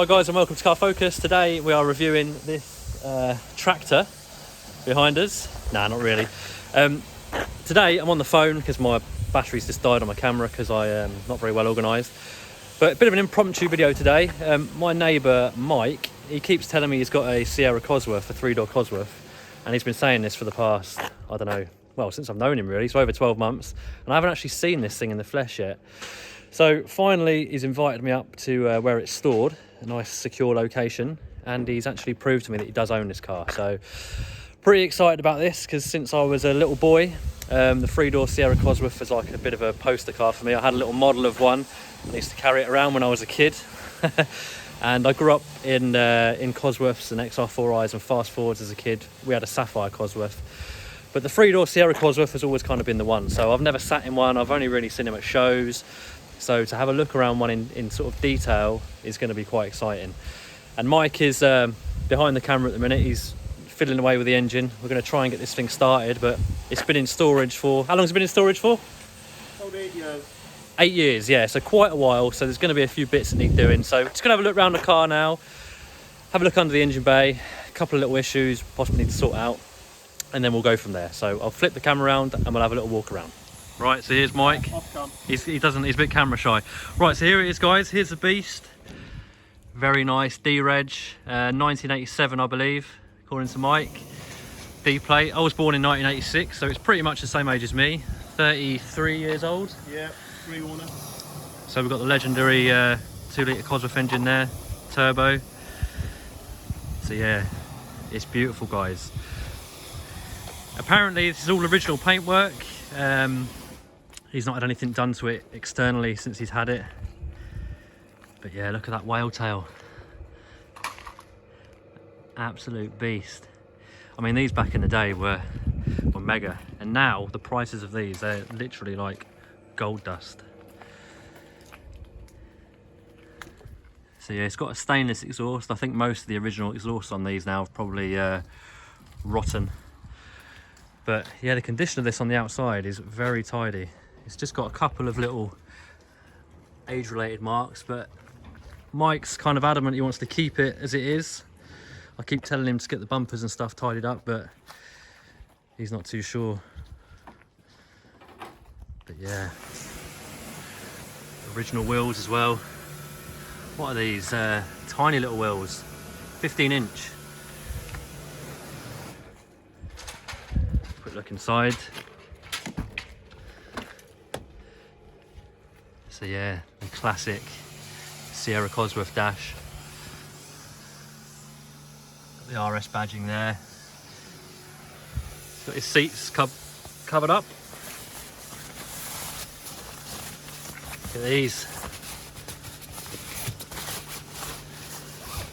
Hi guys and welcome to Car Focus. Today we are reviewing this tractor behind us. Nah, not really. Today I'm on the phone because my battery's just died on my camera because I am not very well organised. But a bit of an impromptu video today. My neighbour Mike, he keeps telling me he's got a Sierra Cosworth, a 3-door Cosworth, and he's been saying this for the past, I don't know, well, since I've known him really, so over 12 months, and I haven't actually seen this thing in the flesh yet. So finally he's invited me up to where it's stored, a nice secure location, and he's actually proved to me that he does own this car. So pretty excited about this because since I was a little boy, the 3-door Sierra Cosworth was like a bit of a poster car for me. I had a little model of one. I used to carry it around when I was a kid. And I grew up in Cosworths and XR4Is and fast forwards as a kid. We had a Sapphire Cosworth. But the 3-door Sierra Cosworth has always kind of been the one. So I've never sat in one. I've only really seen them at shows. So to have a look around one in sort of detail is going to be quite exciting. And Mike is behind the camera at the minute. He's fiddling away with the engine. We're going to try and get this thing started, but it's been in storage for... How long has it been in storage for? About 8 years. 8 years, yeah, so quite a while. So there's going to be a few bits that need doing. So just going to have a look around the car now, have a look under the engine bay, a couple of little issues possibly need to sort out, and then we'll go from there. So I'll flip the camera around and we'll have a little walk around. Right, so here's Mike. He's a bit camera shy. Right, so here it is, guys. Here's the beast. Very nice D-Reg, 1987, I believe, according to Mike. D-plate. I was born in 1986, so it's pretty much the same age as me. 33 years old. Yeah, pre-owner. So we've got the legendary 2-litre Cosworth engine there, turbo. So yeah, it's beautiful, guys. Apparently this is all original paintwork. He's not had anything done to it externally since he's had it. But yeah, look at that whale tail. Absolute beast. I mean, these back in the day were mega, and now the prices of these, they're literally like gold dust. So yeah, it's got a stainless exhaust. I think most of the original exhausts on these now are probably rotten. But yeah, the condition of this on the outside is very tidy. It's just got a couple of little age-related marks, but Mike's kind of adamant he wants to keep it as it is. I keep telling him to get the bumpers and stuff tidied up, but he's not too sure. But yeah, original wheels as well. What are these? Tiny little wheels, 15-inch. Quick look inside. So yeah, the classic Sierra Cosworth dash. The RS badging there. Got his seats covered up. Look at these.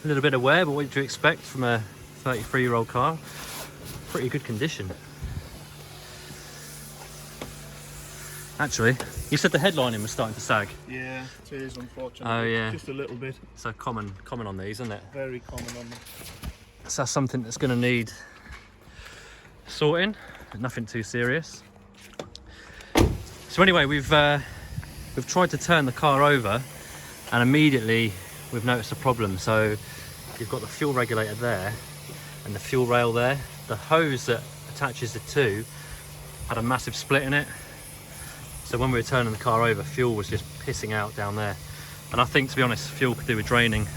A little bit of wear, but what do you expect from a 33-year-old car? Pretty good condition. Actually, you said the headlining was starting to sag. Yeah, it is, unfortunately. Oh yeah. Just a little bit. So common on these, isn't it? Very common on them. So that's something that's going to need sorting, but nothing too serious. So anyway, we've tried to turn the car over, and immediately we've noticed a problem. So you've got the fuel regulator there and the fuel rail there. The hose that attaches the two had a massive split in it. So when we were turning the car over, fuel was just pissing out down there. And I think, to be honest, fuel could do with draining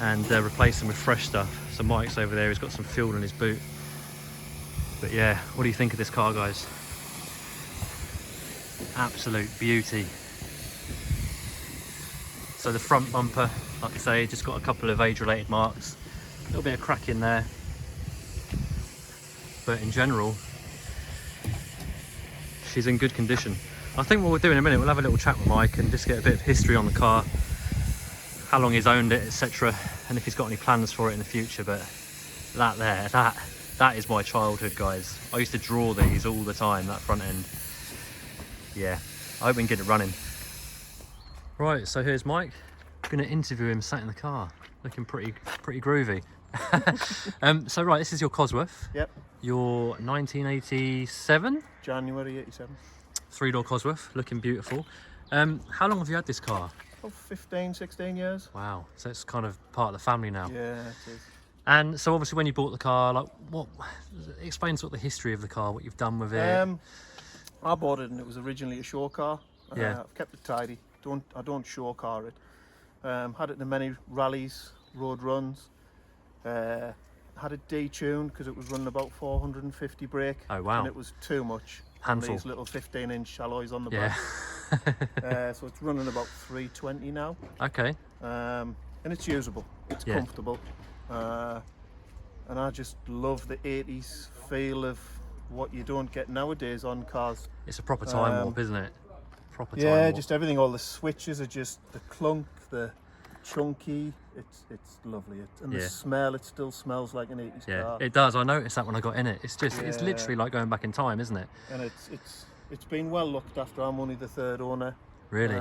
and replacing with fresh stuff. So Mike's over there, he's got some fuel in his boot. But yeah, what do you think of this car, guys? Absolute beauty. So the front bumper, like I say, just got a couple of age-related marks. A little bit of crack in there. But in general, she's in good condition. I think what we'll do in a minute, we'll have a little chat with Mike and just get a bit of history on the car, how long he's owned it, etc., and if he's got any plans for it in the future. But that is my childhood, guys. I used to draw these all the time, that front end. Yeah, I hope we can get it running. Right, so here's Mike. I'm gonna interview him sat in the car, looking pretty groovy. So right, this is your Cosworth. Yep. Your 1987? January 87. 3-door Cosworth, looking beautiful. How long have you had this car? about 15, 16 years. Wow, so it's kind of part of the family now. Yeah, it is. And so obviously when you bought the car, like explain sort of the history of the car, what you've done with it. I bought it and it was originally a show car. Yeah. I've kept it tidy. I don't show car it. Had it in many rallies, road runs. Had it detuned because it was running about 450 brake. Oh wow. And it was too much. Handful. These little 15-inch alloys on the Yeah. back. So it's running about 320 now. Okay. And it's usable. It's comfortable. And I just love the 80s feel of what you don't get nowadays on cars. It's a proper time warp, isn't it? Proper time Yeah, warp. just everything. All the switches are just the clunk, the chunky. It's lovely. And the smell, it still smells like an 80s car. It does. I noticed that when I got in it. It's just, it's literally like going back in time, isn't it? And it's been well looked after. I'm only the third owner. Really?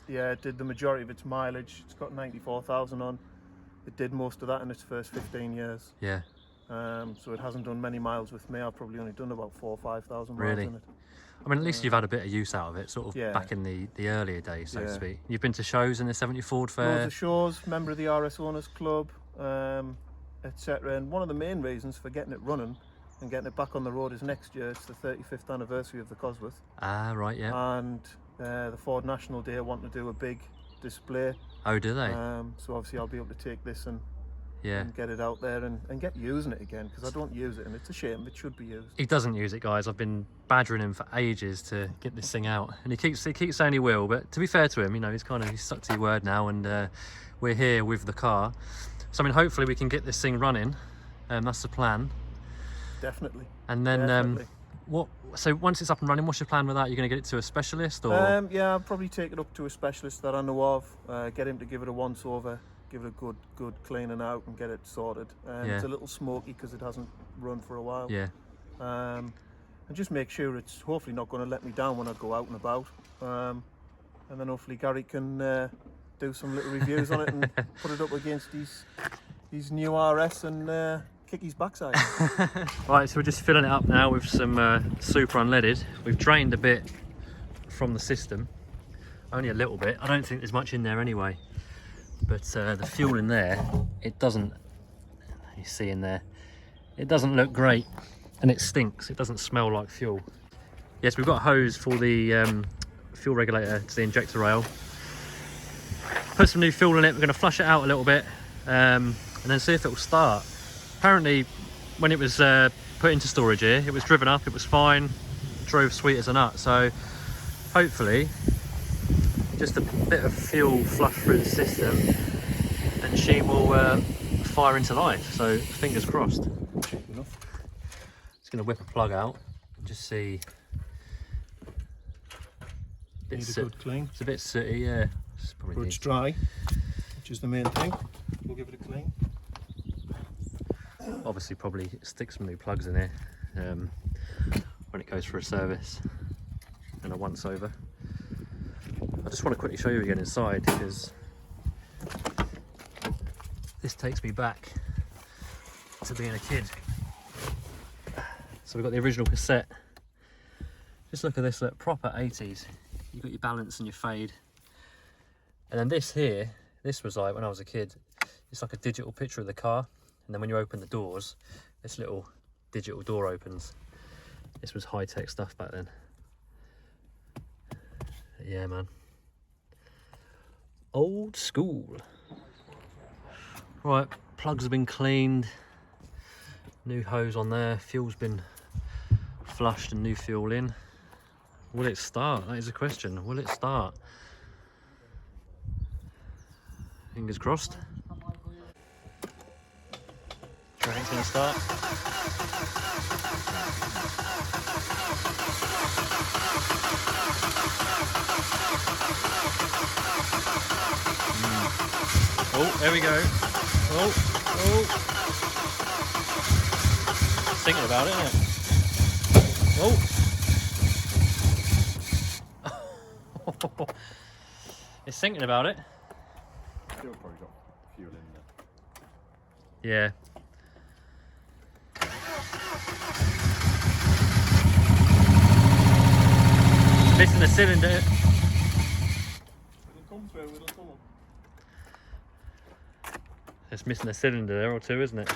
Yeah, it did the majority of its mileage. It's got 94,000 on. It did most of that in its first 15 years. Yeah. So it hasn't done many miles with me. I've probably only done about 4,000 or 5,000 miles Really? in it. I mean, at least you've had a bit of use out of it, sort of back in the earlier days, so to speak. You've been to shows in the 70 Ford Fair? Loads of shows, member of the RS Owners Club, etc. And one of the main reasons for getting it running and getting it back on the road is next year. It's the 35th anniversary of the Cosworth. Ah, right, yeah. And the Ford National Day want to do a big display. Oh, do they? So obviously I'll be able to take this and Yeah. and get it out there and get using it again, because I don't use it and it's a shame. It should be used. He doesn't use it, guys. I've been badgering him for ages to get this thing out, and he keeps saying he will. But to be fair to him, you know, he's stuck to his word now, and we're here with the car. So I mean, hopefully we can get this thing running. That's the plan. Definitely. And then Definitely. So once it's up and running, what's your plan with that? You're going to get it to a specialist, or? Yeah, I'll probably take it up to a specialist that I know of. Get him to give it a once over, give it a good cleaning out, and get it sorted. It's a little smoky because it hasn't run for a while. Yeah. And just make sure it's hopefully not going to let me down when I go out and about. And then hopefully Gary can do some little reviews on it and put it up against his new RS and kick his backside. Right, so we're just filling it up now with some super unleaded. We've drained a bit from the system, only a little bit. I don't think there's much in there anyway, but the fuel in there, it doesn't, you see in there, it doesn't look great, and it stinks. It doesn't smell like fuel. Yes, we've got a hose for the fuel regulator to the injector rail. Put some new fuel in it. We're going to flush it out a little bit and then see if it will start. Apparently when it was put into storage here, it was driven up, it was fine, drove sweet as a nut. So hopefully just a bit of fuel flush through the system and she will fire into life. So fingers crossed. Just going to whip a plug out and just see. Need a good clean. It's a bit sooty, yeah. But it's dry, which is the main thing. We'll give it a clean. Obviously probably stick some new plugs in here when it goes for a service and a once over. I just want to quickly show you again inside, because this takes me back to being a kid. So we've got the original cassette. Just look at this, look, proper 80s. You've got your balance and your fade. And then this here, this was like when I was a kid, it's like a digital picture of the car. And then when you open the doors, this little digital door opens. This was high-tech stuff back then. But yeah, man. Old school. Right, plugs have been cleaned. New hose on there. Fuel's been flushed and new fuel in. Will it start? That is the question. Will it start? Fingers crossed. I think it's going to start. Oh, there we go. Oh. It's thinking about it, isn't it? Oh. It's thinking about it. Still probably got fuel in there. Yeah. Missing the cylinder. It'll come through It's missing a cylinder there or two, isn't it?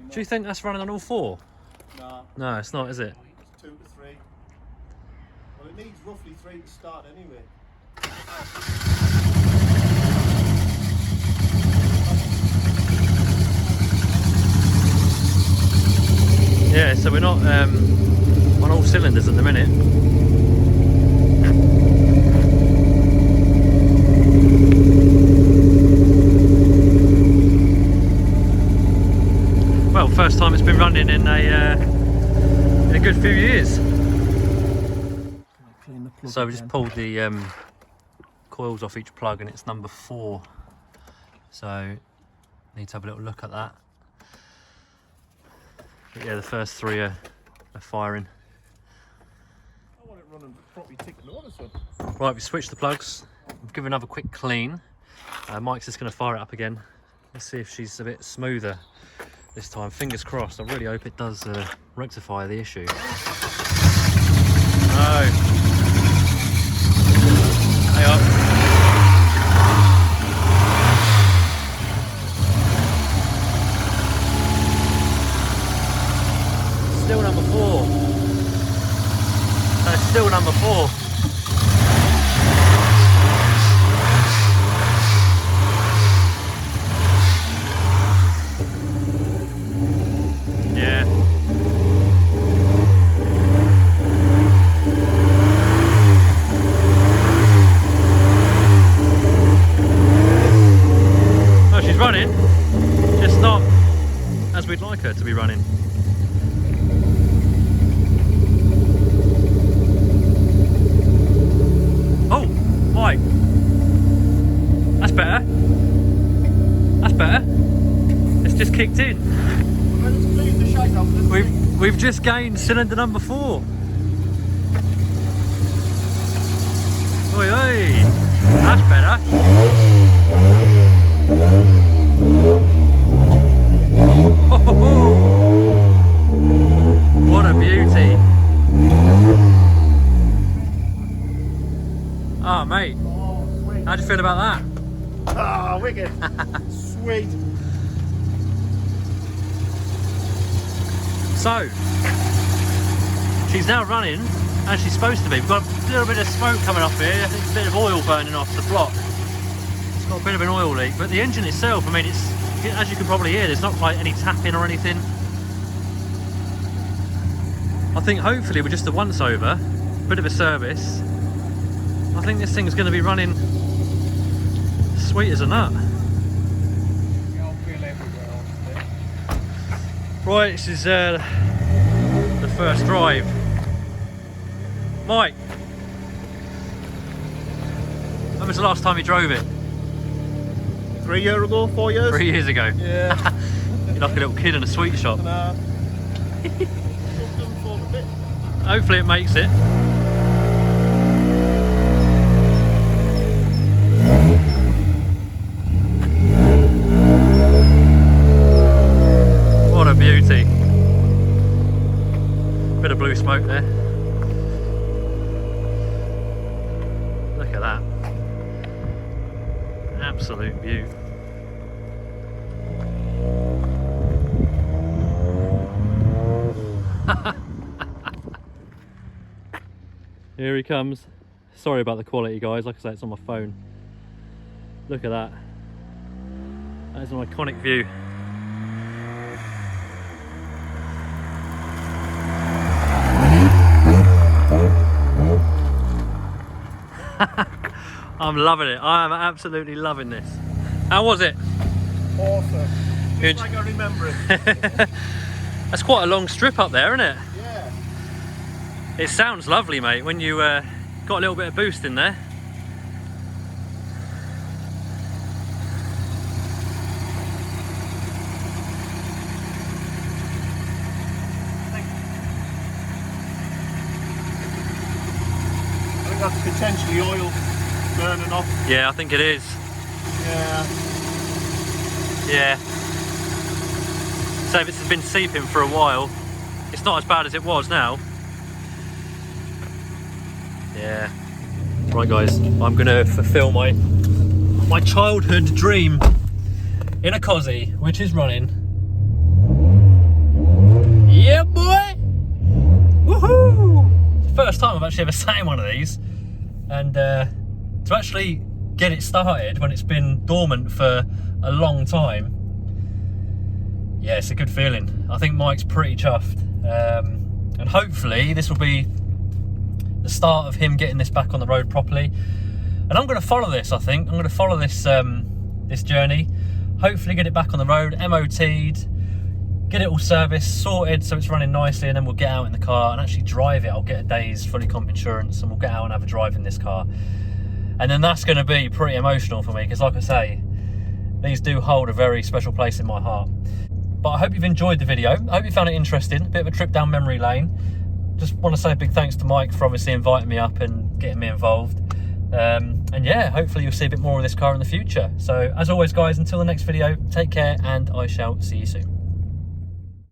Do you think that's running on all four? No. No, it's not, is it? It's 2 to 3. Well, it needs roughly 3 to start anyway. Yeah, so we're not on all cylinders at the minute. Well, first time it's been running in a good few years. So we just pulled the coils off each plug, and it's number 4. So need to have a little look at that. But yeah, the first 3 are firing. I want it running properly ticking order, son. Right, we switched the plugs. We'll give another quick clean. Mike's just going to fire it up again. Let's see if she's a bit smoother this time. Fingers crossed. I really hope it does rectify the issue. No. Hang on. Still number 4. That's still number 4. Yeah. Oh, she's running, just not as we'd like her to be running. Oh, Mike, that's better. That's better. It's just kicked in. We've just gained cylinder number 4. Oi, oi, that's better. What a beauty. Oh, mate. How do you feel about that? Ah, wicked. Sweet. So, she's now running as she's supposed to be. We've got a little bit of smoke coming off here. I think a bit of oil burning off the block. It's got a bit of an oil leak, but the engine itself, I mean, it's, as you can probably hear, there's not like any tapping or anything. I think hopefully with just a once over, bit of a service, I think this thing's going to be running sweet as a nut. Right, this is the first drive. Mike, when was the last time you drove it? 3 years ago, 4 years? 3 years ago. Yeah. You're like a little kid in a sweet shop. Hopefully it makes it. What a beauty. Bit of blue smoke there. Look at that. Absolute beauty. Here he comes. Sorry about the quality, guys. Like I say, it's on my phone. Look at that. That is an iconic view. I'm loving it. I am absolutely loving this. How was it? Awesome. Good. Just like I remember it. That's quite a long strip up there, isn't it? Yeah. It sounds lovely, mate, when you got a little bit of boost in there. that's potentially oil burning off. Yeah, I think it is. Yeah. Yeah. So if it's been seeping for a while, it's not as bad as it was now. Yeah. Right guys, I'm gonna fulfill my childhood dream in a Cosy, which is running. Yeah boy! Woohoo! First time I've actually ever sat in one of these, and to actually get it started when it's been dormant for a long time, yeah, it's a good feeling. I think Mike's pretty chuffed, and hopefully this will be the start of him getting this back on the road properly. And I'm going to follow this. I think I'm going to follow this this journey. Hopefully get it back on the road, MOT'd, get it all serviced, sorted so it's running nicely, and then we'll get out in the car and actually drive it. I'll get a day's fully comp insurance and we'll get out and have a drive in this car. And then that's going to be pretty emotional for me, because like I say, these do hold a very special place in my heart. But I hope you've enjoyed the video. I hope you found it interesting. A bit of a trip down memory lane. Just want to say a big thanks to Mike for obviously inviting me up and getting me involved. And yeah, hopefully you'll see a bit more of this car in the future. So as always guys, until the next video, take care and I shall see you soon.